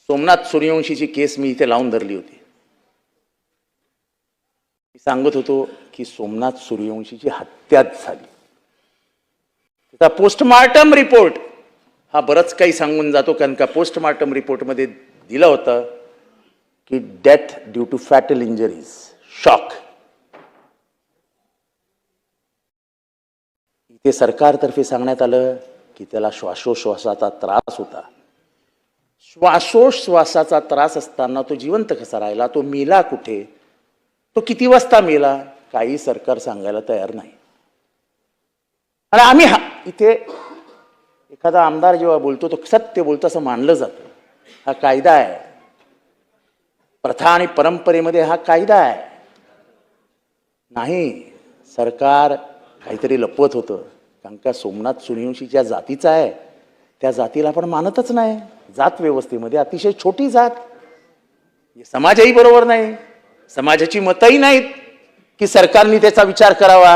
सोमनाथ सूर्यवंशीची केस मी इथे लावून धरली होती. मी सांगत होतो की सोमनाथ सूर्यवंशीची हत्याच झाली. त्याचा पोस्टमार्टम रिपोर्ट हा बरंच काही सांगून जातो, कारण का पोस्टमार्टम रिपोर्टमध्ये दिलं होतं की death due to fatal injuries, shock. इथे सरकारतर्फे सांगण्यात आलं की त्याला श्वासोश्वासाचा त्रास होता. श्वासोश्वासाचा त्रास असताना तो जिवंत कसा राहिला? तो मेला कुठे? तो किती वाजता मेला? काही सरकार सांगायला तयार नाही. आणि आम्ही इथे एखादा आमदार जेव्हा बोलतो तो सत्य बोलतो असं मानलं जातं. हा कायदा आहे, प्रथा आणि परंपरेमध्ये हा कायदा आहे. नाही, सरकार काहीतरी लपवत होतं. कारण का सोमनाथ सूर्यवंशी ज्या जातीचा आहे त्या जातीला आपण मानतच नाही. जात व्यवस्थेमध्ये अतिशय छोटी जात. समाजही बरोबर नाही, समाजाची मतही नाहीत की सरकारने त्याचा विचार करावा.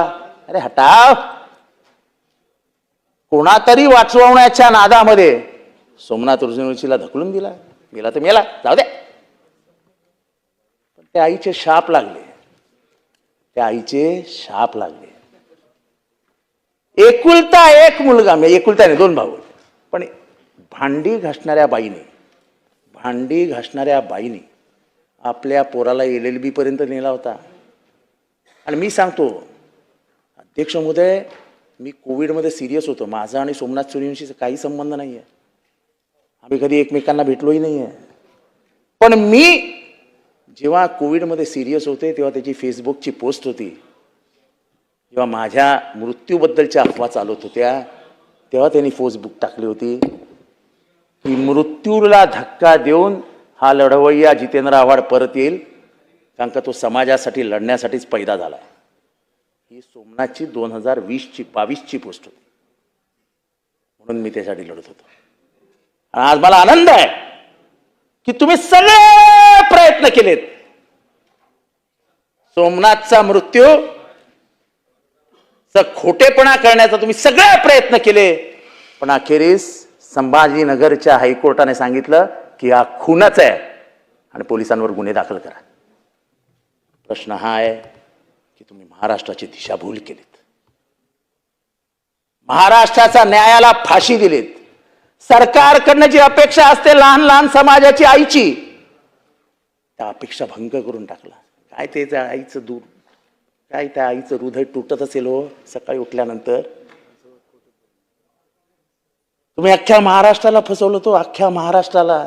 अरे हटाव. कोणातरी वाचवण्याच्या नादामध्ये सोमनाथ सूर्यवंशीला ढकलून दिला. मेला तर मेला, जाऊ दे. पण त्या आईचे शाप लागले, त्या आईचे शाप लागले. एकुलता एक मुलगा, मी एकुलता नाही, 2 भाऊ, पण भांडी घासणाऱ्या बाईने आपल्या पोराला LLB पर्यंत नेला होता. आणि मी सांगतो अध्यक्ष महोदय, मी कोविडमध्ये सिरियस होतो. माझा आणि सोमनाथ सूर्यवंशीचा काही संबंध नाही आहे. आम्ही कधी एकमेकांना भेटलोही नाही आहे. पण मी जेव्हा कोविडमध्ये सिरियस होते तेव्हा त्याची फेसबुकची पोस्ट होती. जेव्हा माझ्या मृत्यूबद्दलच्या अफवा चालत होत्या तेव्हा त्यांनी फेसबुक टाकली होती की मृत्यूला धक्का देऊन हा लढवय्या जितेंद्र आव्हाड परत येईल, कारण का तो समाजासाठी लढण्यासाठीच पैदा झाला. ही सोमनाथची 2022ची पोस्ट होती. म्हणून मी त्यासाठी लढत होतो. आणि आज मला आनंद आहे की तुम्ही सगळे प्रयत्न केलेत. सोमनाथचा मृत्यू खोटेपणा करण्याचा तुम्ही सगळे प्रयत्न केले, पण अखेरीस संभाजीनगरच्या हायकोर्टाने सांगितलं की हा खूनच आहे आणि पोलिसांवर गुन्हे दाखल करा. प्रश्न हा आहे की तुम्ही महाराष्ट्राची दिशाभूल केलीत. महाराष्ट्राच्या न्यायाला फाशी दिलीत. सरकारकडनं जी अपेक्षा असते लहान लहान समाजाची आईची, त्या अपेक्षा भंग करून टाकला. काय ते आईचं दूध, काय त्या आईचं हृदय तुटत असेल हो सकाळी उठल्यानंतर. तुम्ही अख्ख्या महाराष्ट्राला फसवलं. तो अख्ख्या महाराष्ट्राला